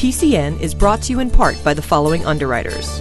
PCN is brought to you in part by the following underwriters.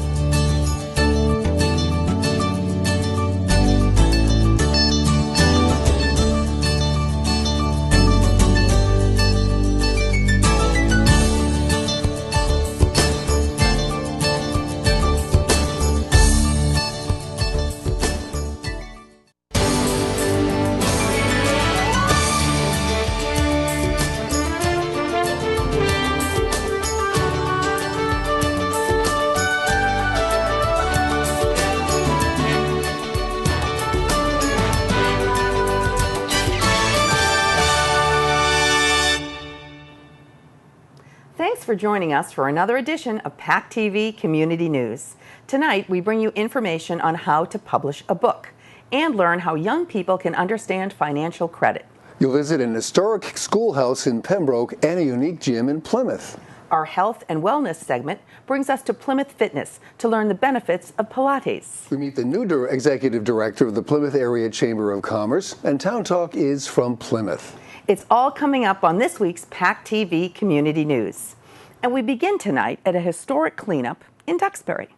Thanks for joining us for another edition of PACTV Community News. Tonight, we bring you information on how to publish a book and learn how young people can understand financial credit. You'll visit an historic schoolhouse in Pembroke and a unique gym in Plymouth. Our health and wellness segment brings us to Plymouth Fitness to learn the benefits of Pilates. We meet the new executive director of the Plymouth Area Chamber of Commerce, and Town Talk is from Plymouth. It's all coming up on this week's PACTV Community News. And we begin tonight at a historic cleanup in Duxbury.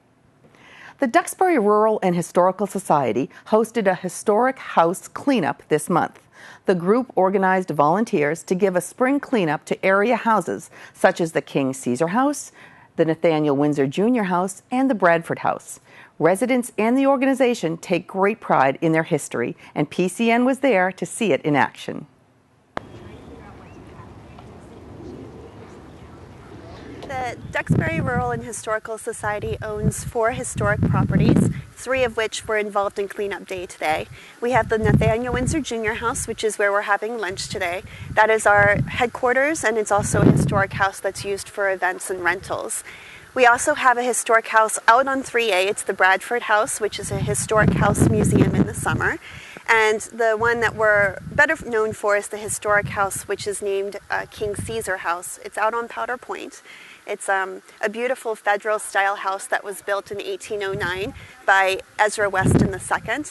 The Duxbury Rural and Historical Society hosted a historic house cleanup this month. The group organized volunteers to give a spring cleanup to area houses such as the King Caesar House, the Nathaniel Windsor Jr. House, and the Bradford House. Residents and the organization take great pride in their history, and PCN was there to see it in action. The Duxbury Rural and Historical Society owns 4 historic properties, 3 of which were involved in cleanup day today. We have the Nathaniel Windsor Jr. House, which is where we're having lunch today. That is our headquarters, and it's also a historic house that's used for events and rentals. We also have a historic house out on 3A. It's the Bradford House, which is a historic house museum in the summer. And the one that we're better known for is the historic house, which is named King Caesar House. It's out on Powder Point. It's a beautiful federal-style house that was built in 1809 by Ezra Weston II.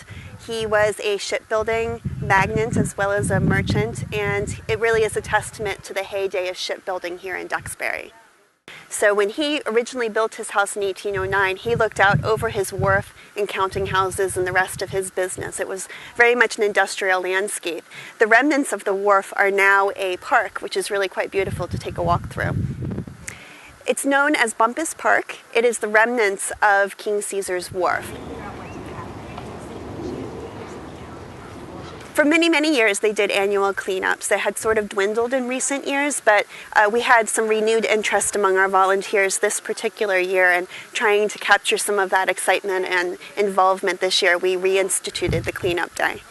He was a shipbuilding magnate as well as a merchant, and it really is a testament to the heyday of shipbuilding here in Duxbury. So when he originally built his house in 1809, he looked out over his wharf and counting houses and the rest of his business. It was very much an industrial landscape. The remnants of the wharf are now a park, which is really quite beautiful to take a walk through. It's known as Bumpus Park. It is the remnants of King Caesar's Wharf. For many, many years, they did annual cleanups. They had sort of dwindled in recent years, but we had some renewed interest among our volunteers this particular year, and trying to capture some of that excitement and involvement this year, we reinstituted the cleanup day.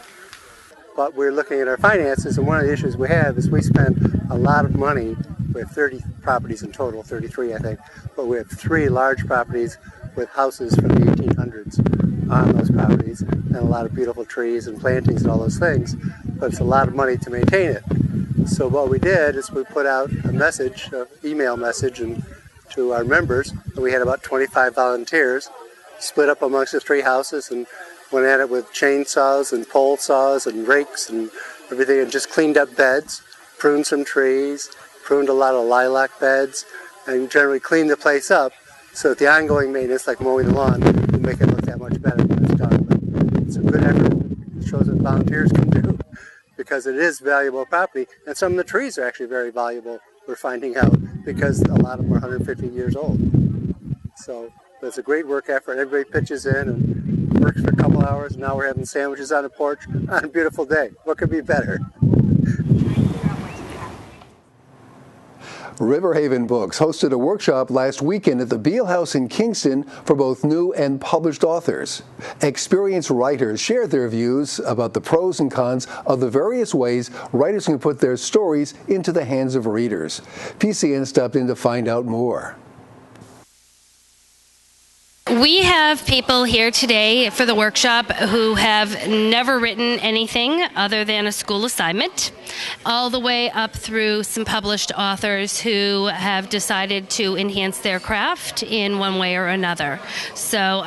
But we're looking at our finances, and one of the issues we have is we spend a lot of money. We have 30 properties in total, 33 I think, but we have 3 large properties with houses from the 1800s on those properties, and a lot of beautiful trees and plantings and all those things, but it's a lot of money to maintain it. So what we did is we put out a message, an email message to our members, and we had about 25 volunteers split up amongst the 3 houses and went at it with chainsaws and pole saws and rakes and everything, and just cleaned up beds, pruned some trees, pruned a lot of lilac beds, and generally cleaned the place up so that the ongoing maintenance, like mowing the lawn, will make it look that much better when it's done. But it's a good effort. It shows what volunteers can do, because it is valuable property, and some of the trees are actually very valuable, we're finding out, because a lot of them are 150 years old. So it's a great work effort. Everybody pitches in and works for a couple hours, and now we're having sandwiches on the porch on a beautiful day. What could be better? Riverhaven Books hosted a workshop last weekend at the Beale House in Kingston for both new and published authors. Experienced writers shared their views about the pros and cons of the various ways writers can put their stories into the hands of readers. PCN stopped in to find out more. We have people here today for the workshop who have never written anything other than a school assignment, all the way up through some published authors who have decided to enhance their craft in one way or another. So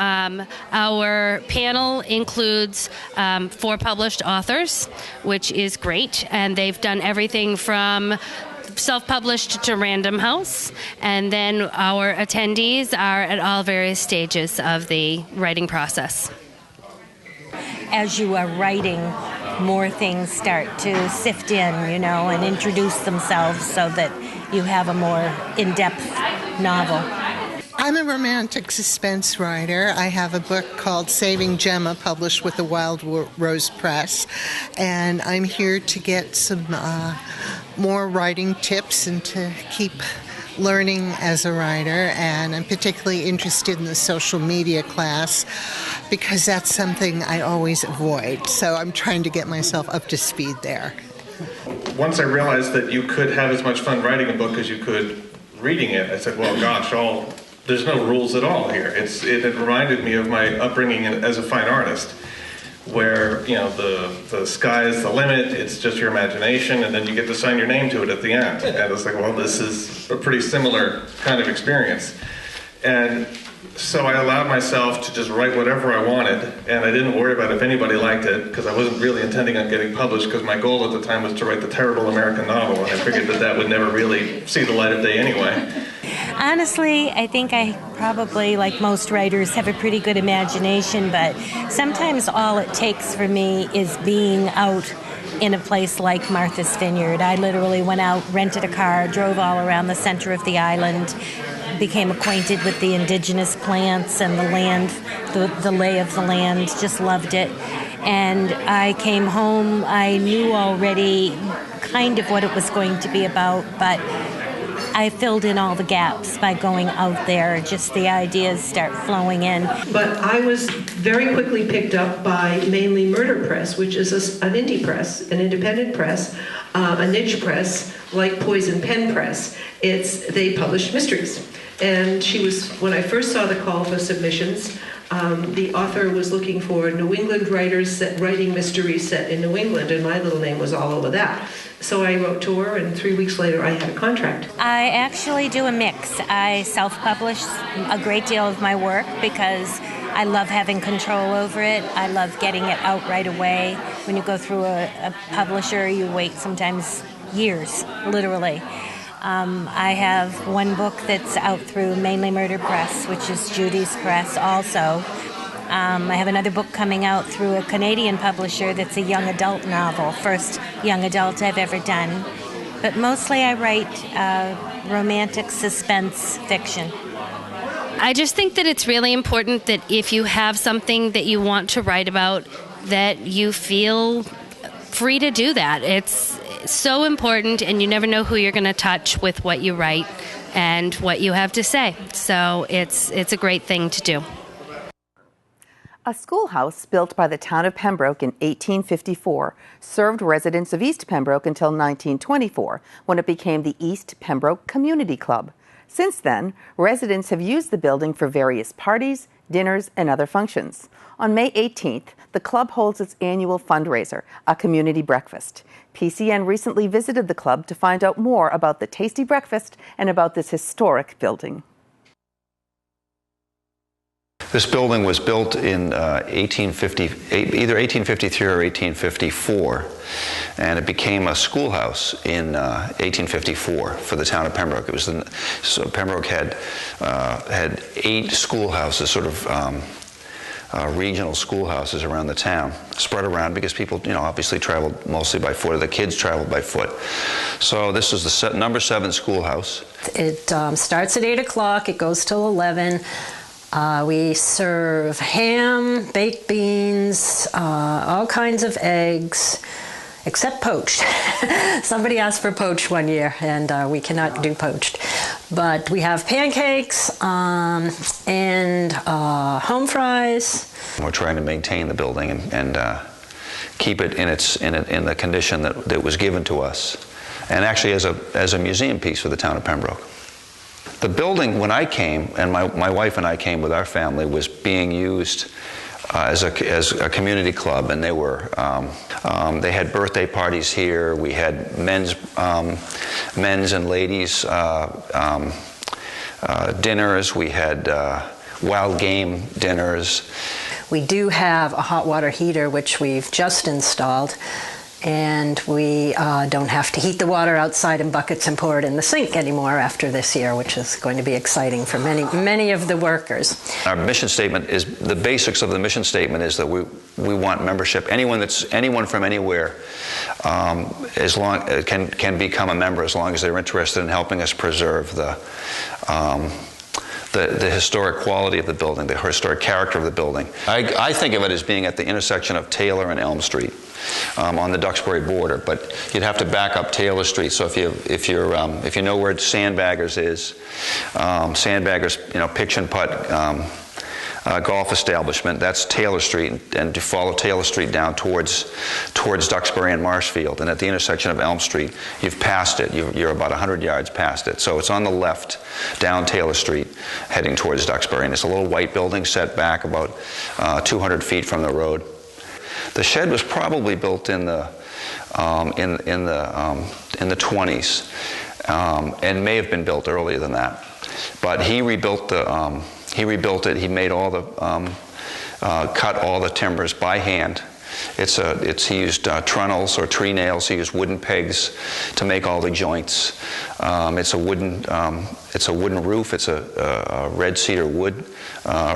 our panel includes 4 published authors, which is great, and they've done everything from self-published to Random House, and then our attendees are at all various stages of the writing process. As you are writing, more things start to sift in, and introduce themselves so that you have a more in-depth novel. I'm a romantic suspense writer. I have a book called Saving Gemma, published with the Wild Rose Press, and I'm here to get some more writing tips and to keep learning as a writer, and I'm particularly interested in the social media class because that's something I always avoid, so I'm trying to get myself up to speed there. Once I realized that you could have as much fun writing a book as you could reading it, I said, well, gosh, there's no rules at all here. It reminded me of my upbringing as a fine artist, where the sky is the limit, it's just your imagination, and then you get to sign your name to it at the end. And it's like, well, this is a pretty similar kind of experience. And so I allowed myself to just write whatever I wanted, and I didn't worry about if anybody liked it, because I wasn't really intending on getting published, because my goal at the time was to write the terrible American novel, and I figured that would never really see the light of day anyway. Honestly, I think I probably, like most writers, have a pretty good imagination, but sometimes all it takes for me is being out in a place like Martha's Vineyard. I literally went out, rented a car, drove all around the center of the island, became acquainted with the indigenous plants and the land, the lay of the land, just loved it. And I came home, I knew already kind of what it was going to be about, but I filled in all the gaps by going out there. Just the ideas start flowing in. But I was very quickly picked up by mainly Murder Press, which is an indie press, an independent press, a niche press like Poison Pen Press. They publish mysteries. And when I first saw the call for submissions, the author was looking for New England writers writing mysteries set in New England, and my little name was all over that. So I wrote to her, and 3 weeks later I had a contract. I actually do a mix. I self-publish a great deal of my work because I love having control over it. I love getting it out right away. When you go through a publisher, you wait sometimes years, literally. I have one book that's out through mainly Murder Press, which is Judy's press also. I have another book coming out through a Canadian publisher that's a young adult novel, first young adult I've ever done. But mostly I write romantic suspense fiction. I just think that it's really important that if you have something that you want to write about, that you feel free to do that. It's so important, and you never know who you're going to touch with what you write and what you have to say. So it's a great thing to do. A schoolhouse built by the town of Pembroke in 1854 served residents of East Pembroke until 1924, when it became the East Pembroke Community Club. Since then, residents have used the building for various parties, dinners, and other functions. On May 18th, the club holds its annual fundraiser, a community breakfast. PCN recently visited the club to find out more about the tasty breakfast and about this historic building. This building was built in either 1853 or 1854, and it became a schoolhouse in 1854 for the town of Pembroke. It was so Pembroke had 8 schoolhouses, sort of regional schoolhouses around the town, spread around because people, obviously traveled mostly by foot, or the kids traveled by foot. So this was the number 7 schoolhouse. It starts at 8 o'clock, it goes till 11. We serve ham, baked beans, all kinds of eggs, except poached. Somebody asked for poached one year, and we cannot do poached. But we have pancakes and home fries. We're trying to maintain the building and keep it in the condition that it was given to us, and actually as a museum piece for the town of Pembroke. The building, when I came, and my wife and I came with our family, was being used as a community club, and they had birthday parties here. We had men's and ladies dinners. We had wild game dinners. We do have a hot water heater, which we've just installed, and we don't have to heat the water outside in buckets and pour it in the sink anymore after this year, which is going to be exciting for many of the workers. Our mission statement is, the basics of the mission statement is that we want membership. Anyone from anywhere can become a member as long as they're interested in helping us preserve the historic quality of the building, the historic character of the building. I think of it as being at the intersection of Taylor and Elm Street, on the Duxbury border, but you'd have to back up Taylor Street. So if you know where Sandbaggers is, Sandbaggers, pitch and putt golf establishment, that's Taylor Street, and to follow Taylor Street down towards Duxbury and Marshfield, and at the intersection of Elm Street, you've passed it. You're about 100 yards past it. So it's on the left down Taylor Street, heading towards Duxbury, and it's a little white building set back about 200 feet from the road. The shed was probably built in the 20s, and may have been built earlier than that. But he rebuilt it. He made all the cut all the timbers by hand. He used trunnels or tree nails. He used wooden pegs to make all the joints. It's a wooden roof. It's a red cedar wood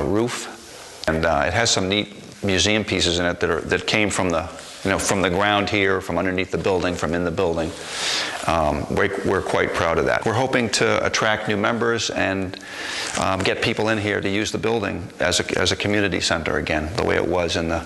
roof, and it has some neat museum pieces in it that came from the ground here, from underneath the building, from in the building. We're quite proud of that. We're hoping to attract new members and get people in here to use the building as a community center again, the way it was in the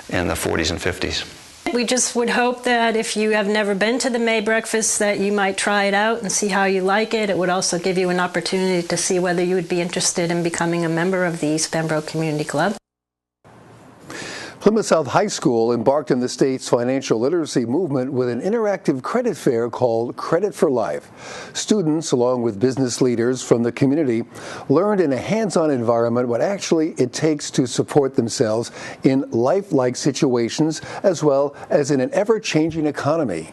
40s and 50s. We just would hope that if you have never been to the May breakfast, that you might try it out and see how you like it. It would also give you an opportunity to see whether you would be interested in becoming a member of the East Pembroke Community Club. Plymouth South High School embarked in the state's financial literacy movement with an interactive credit fair called Credit for Life. Students, along with business leaders from the community, learned in a hands-on environment what actually it takes to support themselves in life-like situations, as well as in an ever-changing economy.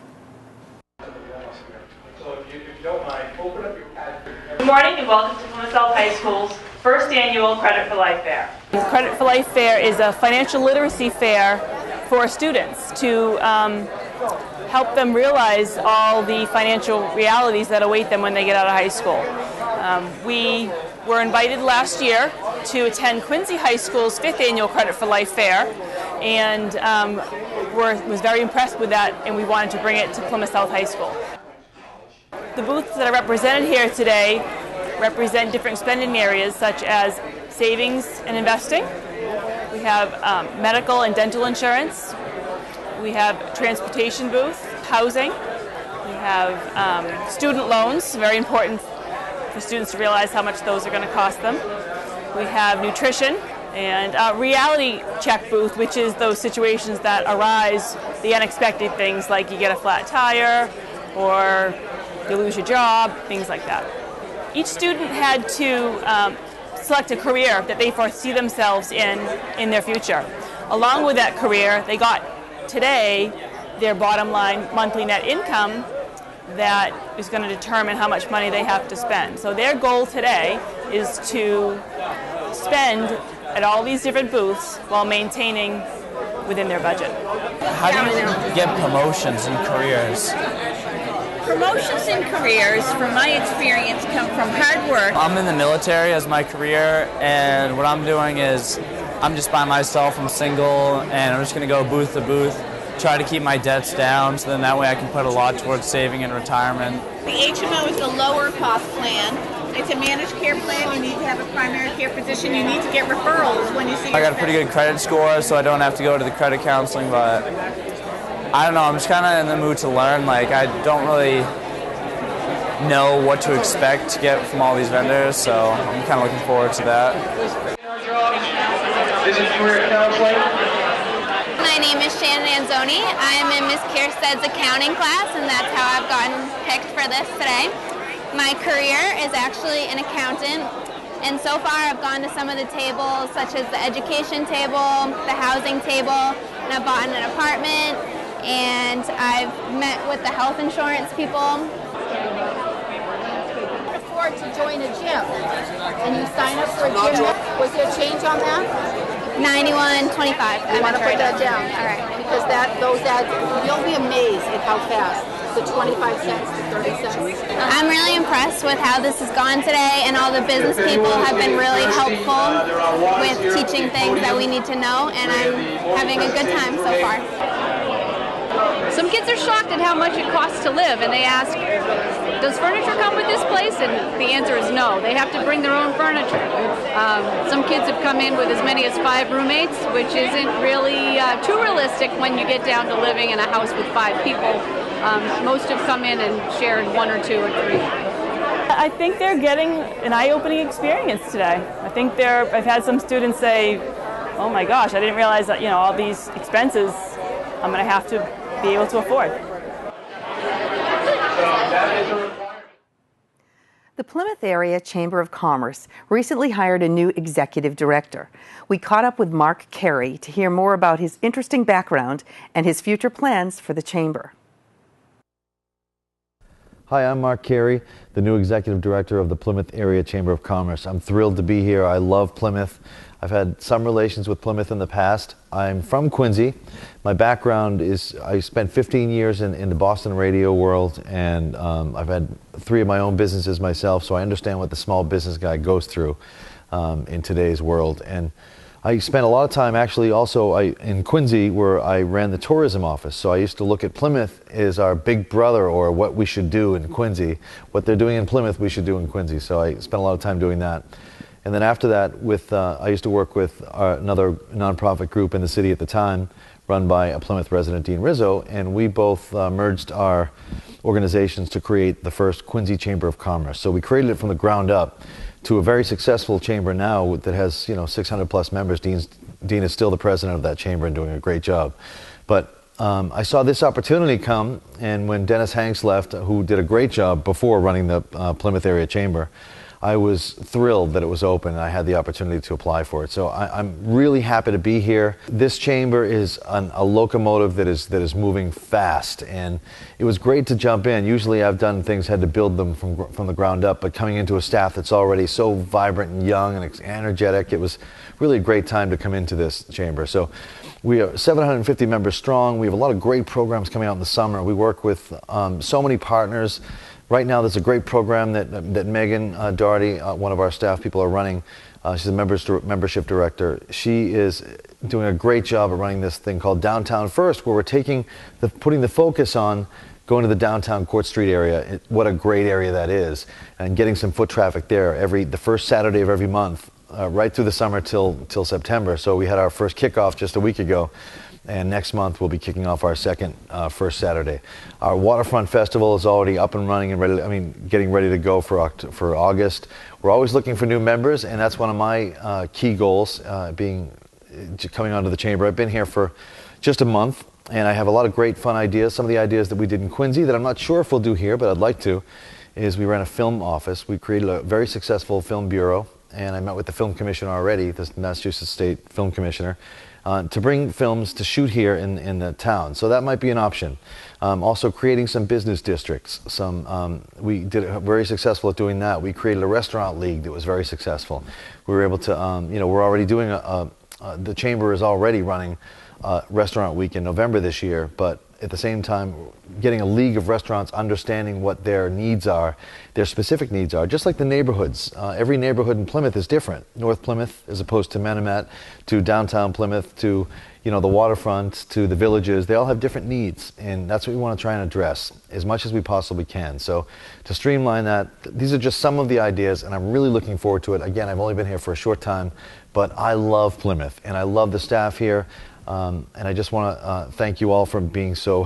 Good morning and welcome to Plymouth South High School's first annual Credit for Life Fair. The Credit for Life Fair is a financial literacy fair for students to help them realize all the financial realities that await them when they get out of high school. We were invited last year to attend Quincy High School's 5th annual Credit for Life Fair, and was very impressed with that, and we wanted to bring it to Plymouth South High School. The booths that are represented here today represent different spending areas such as savings and investing. We have medical and dental insurance. We have transportation booth, housing. We have student loans, very important for students to realize how much those are going to cost them. We have nutrition and reality check booth, which is those situations that arise, the unexpected things like you get a flat tire or you lose your job, things like that. Each student had to select a career that they foresee themselves in their future. Along with that career, they got today their bottom line monthly net income that is going to determine how much money they have to spend. So their goal today is to spend at all these different booths while maintaining within their budget. How do you get promotions in careers? Promotions in careers, from my experience, come from hard work. I'm in the military as my career, and what I'm doing is I'm just by myself, I'm single, and I'm just going to go booth to booth, try to keep my debts down, so then that way I can put a lot towards saving and retirement. The HMO is a lower cost plan. It's a managed care plan. You need to have a primary care physician. You need to get referrals when you see I got a pretty good credit score, so I don't have to go to the credit counseling, but I don't know, I'm just kind of in the mood to learn. Like, I don't really know what to expect to get from all these vendors, so I'm kind of looking forward to that. My name is Shannon Anzoni. I'm in Miss Kirstead's accounting class, and that's how I've gotten picked for this today. My career is actually an accountant, and so far I've gone to some of the tables, such as the education table, the housing table, and I've bought an apartment, and I've met with the health insurance people. Afford to join a gym, and you sign up for a gym. Was there a change on that? 91.25. You want to put that down. All right. Because those ads, you'll be amazed at how fast the 25 cents to 30 cents. I'm really impressed with how this has gone today, and all the business people have been really helpful with teaching things that we need to know, and I'm having a good time so far. Some kids are shocked at how much it costs to live, and they ask, does furniture come with this place? And the answer is no. They have to bring their own furniture. Some kids have come in with as many as 5 roommates, which isn't really too realistic when you get down to living in a house with 5 people. Most have come in and shared 1 or 2 or 3. I think they're getting an eye-opening experience today. I think I've had some students say, oh my gosh, I didn't realize that, all these expenses I'm going to have to be able to afford. The Plymouth Area Chamber of Commerce recently hired a new executive director. We caught up with Mark Carey to hear more about his interesting background and his future plans for the chamber. Hi, I'm Mark Carey, the new executive director of the Plymouth Area Chamber of Commerce. I'm thrilled to be here. I love Plymouth. I've had some relations with Plymouth in the past. I'm from Quincy. My background is I spent 15 years in the Boston radio world, and I've had 3 of my own businesses myself, so I understand what the small business guy goes through in today's world. And I spent a lot of time actually also in Quincy, where I ran the tourism office. So I used to look at Plymouth as our big brother, or what we should do in Quincy. What they're doing in Plymouth, we should do in Quincy. So I spent a lot of time doing that. And then after that, I used to work with another nonprofit group in the city at the time, run by a Plymouth resident, Dean Rizzo, and we both merged our organizations to create the first Quincy Chamber of Commerce. So we created it from the ground up to a very successful chamber now that has 600 plus members. Dean is still the president of that chamber and doing a great job. But I saw this opportunity come, and when Dennis Hanks left, who did a great job before running the Plymouth Area Chamber, I was thrilled that it was open and I had the opportunity to apply for it. So I'm really happy to be here. This chamber is a locomotive that is moving fast, and it was great to jump in. Usually I've done things, had to build them from the ground up, but coming into a staff that's already so vibrant and young and energetic, it was really a great time to come into this chamber. So we are 750 members strong. We have a lot of great programs coming out in the summer. We work with so many partners. Right now, there's a great program that Megan Doherty, one of our staff people, are running. She's a membership director. She is doing a great job at running this thing called Downtown First, where we're putting the focus on going to the downtown Court Street area. What a great area that is, and getting some foot traffic there the first Saturday of every month, right through the summer till September. So we had our first kickoff just a week ago. And next month we'll be kicking off our first Saturday. Our Waterfront Festival is already up and running and getting ready to go for August. We're always looking for new members, and that's one of my key goals, coming onto the chamber. I've been here for just a month, and I have a lot of great fun ideas. Some of the ideas that we did in Quincy that I'm not sure if we'll do here, but I'd like to, is we ran a film office. We created a very successful film bureau, and I met with the film commissioner already, the Massachusetts State Film Commissioner, to bring films to shoot here in the town. So that might be an option. Also creating some business districts. We did very successful at doing that. We created a restaurant league that was very successful. We were able to, we're already doing the chamber is already running Restaurant Week in November this year, but at the same time, getting a league of restaurants, understanding what their needs are, their specific needs are, just like the neighborhoods. Every neighborhood in Plymouth is different. North Plymouth, as opposed to Menomet, to downtown Plymouth, to the waterfront, to the villages. They all have different needs, and that's what we want to try and address as much as we possibly can. So to streamline that, these are just some of the ideas, and I'm really looking forward to it. Again, I've only been here for a short time, but I love Plymouth, and I love the staff here. And I just want to thank you all for being so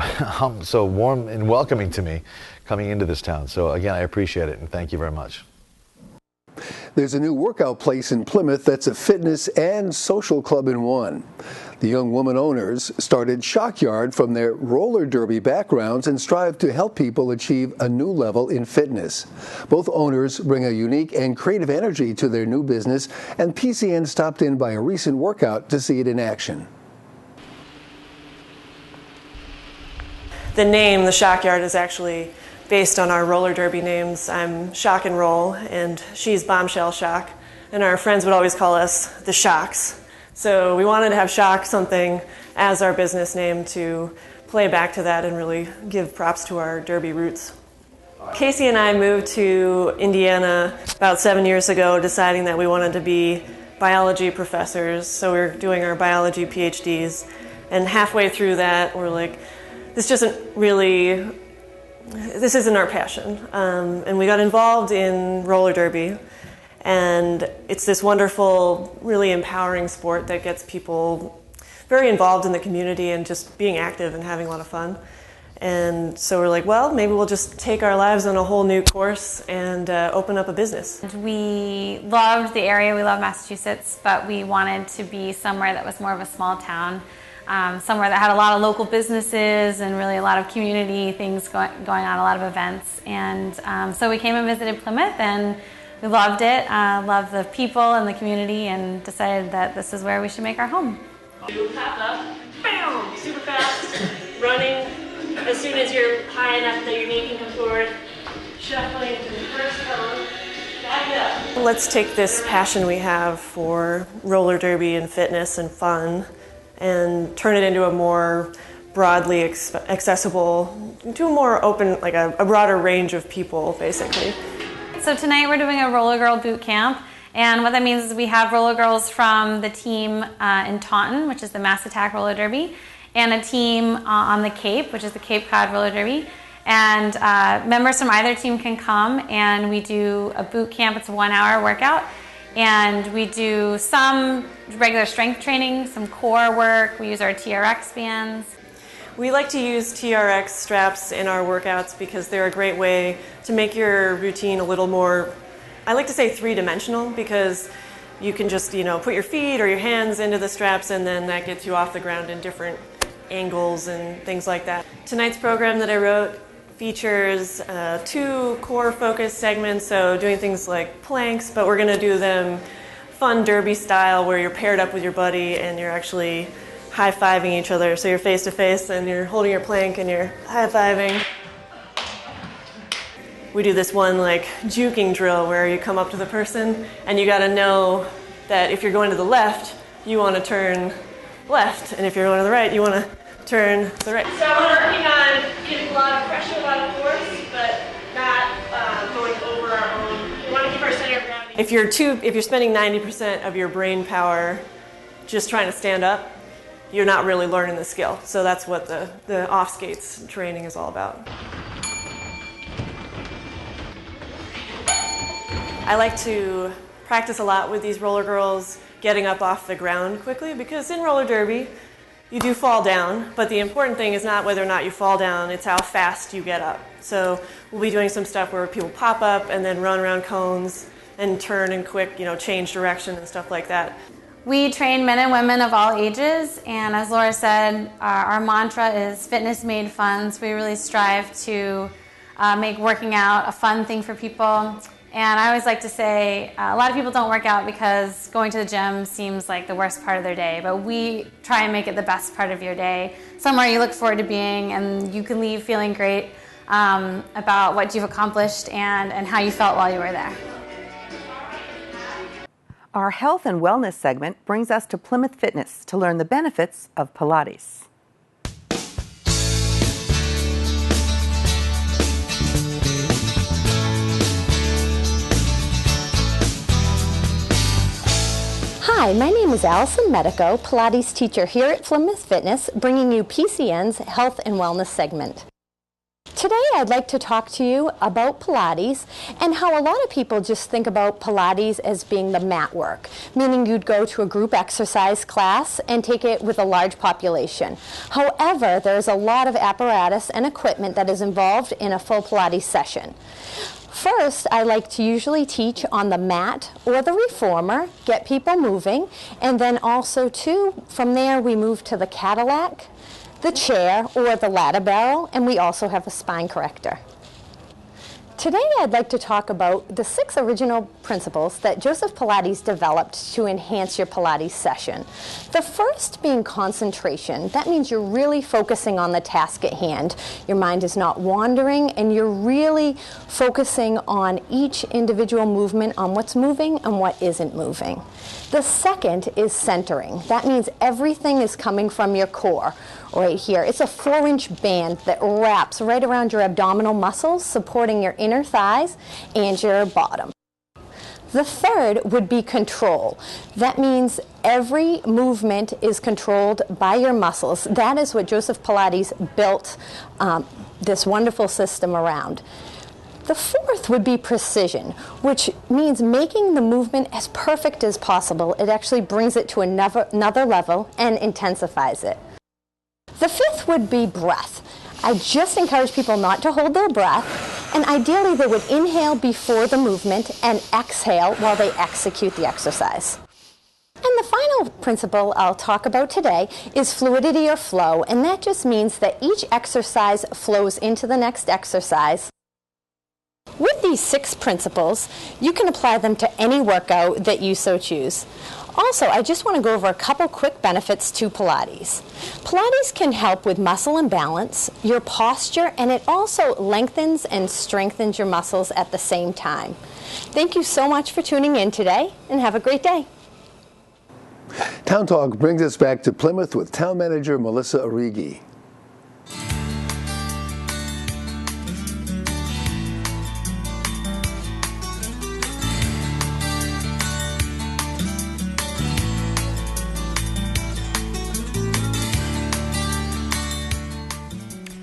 warm and welcoming to me coming into this town. So again, I appreciate it, and thank you very much. There's a new workout place in Plymouth that's a fitness and social club in one. The young woman owners started Shockyard from their roller derby backgrounds and strive to help people achieve a new level in fitness. Both owners bring a unique and creative energy to their new business, and PCN stopped in by a recent workout to see it in action. The name, the Shockyard, is actually based on our roller derby names. I'm Shock and Roll, and she's Bombshell Shock. And our friends would always call us the Shocks So we wanted to have Shock something as our business name to play back to that and really give props to our derby roots. Casey and I moved to Indiana about 7 years ago, deciding that we wanted to be biology professors. So we were doing our biology PhDs. And halfway through that, we're like, this isn't our passion. And we got involved in roller derby. And it's this wonderful, really empowering sport that gets people very involved in the community and just being active and having a lot of fun. And so we're like, well, maybe we'll just take our lives on a whole new course and open up a business. We loved the area, we love Massachusetts, but we wanted to be somewhere that was more of a small town, somewhere that had a lot of local businesses and really a lot of community things going on, a lot of events. And so we came and visited Plymouth, and we loved it, loved the people and the community, and decided that this is where we should make our home. You hop up, bam, super fast, running. As soon as you're high enough that your knee can come forward, shuffling to the first cone, back up. Let's take this passion we have for roller derby and fitness and fun and turn it into a more broadly accessible, to a more open, like a broader range of people, basically. So tonight we're doing a roller girl boot camp. And what that means is we have roller girls from the team in Taunton, which is the Mass Attack Roller Derby, and a team on the Cape, which is the Cape Cod Roller Derby. And members from either team can come, and we do a boot camp. It's a 1-hour workout. And we do some regular strength training, some core work. We use our TRX bands. We like to use TRX straps in our workouts because they're a great way to make your routine a little more, I like to say, three-dimensional, because you can just, put your feet or your hands into the straps, and then that gets you off the ground in different angles and things like that. Tonight's program that I wrote features 2 core focus segments, so doing things like planks, but we're going to do them fun derby style, where you're paired up with your buddy and you're actually high-fiving each other. So you're face-to-face and you're holding your plank and you're high-fiving. We do this one like juking drill where you come up to the person and you got to know that if you're going to the left, you want to turn left, and if you're going to the right, you want to turn the right. So we're working on getting a lot of pressure, a lot of force, but not going over our own. We want to keep our center of gravity. If you're spending 90% of your brain power just trying to stand up, you're not really learning the skill. So that's what the off skates training is all about. I like to practice a lot with these roller girls getting up off the ground quickly, because in roller derby, you do fall down, but the important thing is not whether or not you fall down, it's how fast you get up. So we'll be doing some stuff where people pop up and then run around cones and turn and quick, change direction and stuff like that. We train men and women of all ages, and as Laura said, our mantra is fitness made fun, so we really strive to make working out a fun thing for people. And I always like to say, a lot of people don't work out because going to the gym seems like the worst part of their day, but we try and make it the best part of your day, somewhere you look forward to being, and you can leave feeling great about what you've accomplished and how you felt while you were there. Our health and wellness segment brings us to Plymouth Fitness to learn the benefits of Pilates. Hi, my name is Allison, Medico, Pilates teacher here at Plymouth Fitness, bringing you PCN's Health and Wellness segment. Today I'd like to talk to you about Pilates and how a lot of people just think about Pilates as being the mat work, meaning you'd go to a group exercise class and take it with a large population. However, there's a lot of apparatus and equipment that is involved in a full Pilates session. First, I like to usually teach on the mat or the reformer, get people moving, and then also too, from there we move to the Cadillac, the chair, or the ladder barrel, and we also have a spine corrector. Today I'd like to talk about the 6 original principles that Joseph Pilates developed to enhance your Pilates session. The first being concentration. That means you're really focusing on the task at hand. Your mind is not wandering and you're really focusing on each individual movement, on what's moving and what isn't moving. The second is centering. That means everything is coming from your core right here. It's a 4-inch band that wraps right around your abdominal muscles, supporting your inner thighs and your bottom. The third would be control. That means every movement is controlled by your muscles. That is what Joseph Pilates built this wonderful system around. The fourth would be precision, which means making the movement as perfect as possible. It actually brings it to another level and intensifies it. The fifth would be breath. I just encourage people not to hold their breath, and ideally they would inhale before the movement and exhale while they execute the exercise. And the final principle I'll talk about today is fluidity or flow, and that just means that each exercise flows into the next exercise. With these 6 principles, you can apply them to any workout that you so choose. Also, I just want to go over a couple quick benefits to Pilates. Pilates can help with muscle and balance, your posture, and it also lengthens and strengthens your muscles at the same time. Thank you so much for tuning in today, and have a great day. Town Talk brings us back to Plymouth with Town Manager Melissa Arrighi.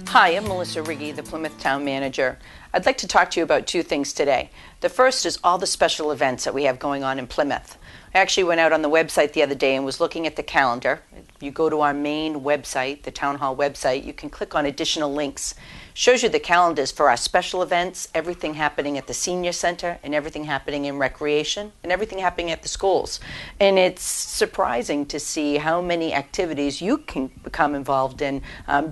Hi, I'm Melissa Arrighi, the Plymouth Town Manager. I'd like to talk to you about 2 things today. The first is all the special events that we have going on in Plymouth. I actually went out on the website the other day and was looking at the calendar. If you go to our main website, the Town Hall website, you can click on additional links. Shows you the calendars for our special events, everything happening at the senior center and everything happening in recreation and everything happening at the schools. And it's surprising to see how many activities you can become involved in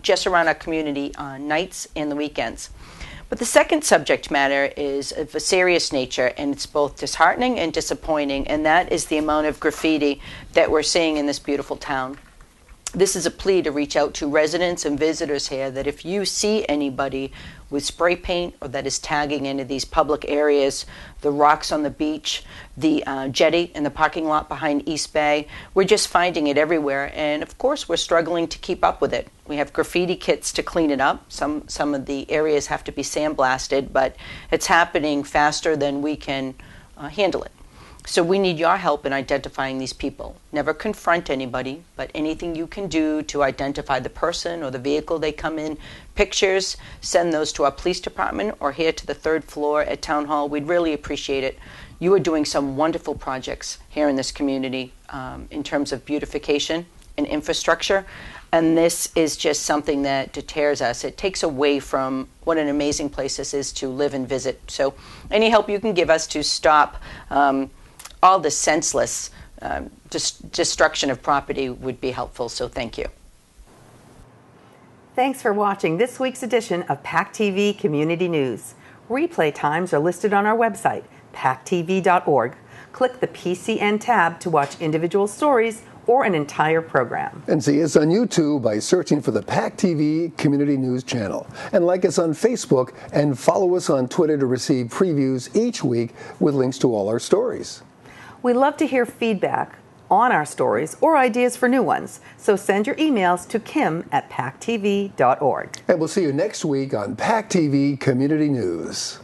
just around our community on nights and the weekends. But the second subject matter is of a serious nature, and it's both disheartening and disappointing, and that is the amount of graffiti that we're seeing in this beautiful town. This is a plea to reach out to residents and visitors here that if you see anybody with spray paint or that is tagging into these public areas, the rocks on the beach, the jetty in the parking lot behind East Bay, we're just finding it everywhere. And of course, we're struggling to keep up with it. We have graffiti kits to clean it up. Some of the areas have to be sandblasted, but it's happening faster than we can handle it. So we need your help in identifying these people. Never confront anybody, but anything you can do to identify the person or the vehicle they come in, pictures, send those to our police department or here to the 3rd floor at Town Hall. We'd really appreciate it. You are doing some wonderful projects here in this community in terms of beautification and infrastructure. And this is just something that deters us. It takes away from what an amazing place this is to live and visit. So any help you can give us to stop all the senseless destruction of property would be helpful, so thank you. Thanks for watching this week's edition of PACTV Community News. Replay times are listed on our website, pactv.org. Click the PCN tab to watch individual stories or an entire program. And see us on YouTube by searching for the PACTV Community News channel. And like us on Facebook and follow us on Twitter to receive previews each week with links to all our stories. We love to hear feedback on our stories or ideas for new ones, so send your emails to kim@pactv.org. And we'll see you next week on PACTV Community News.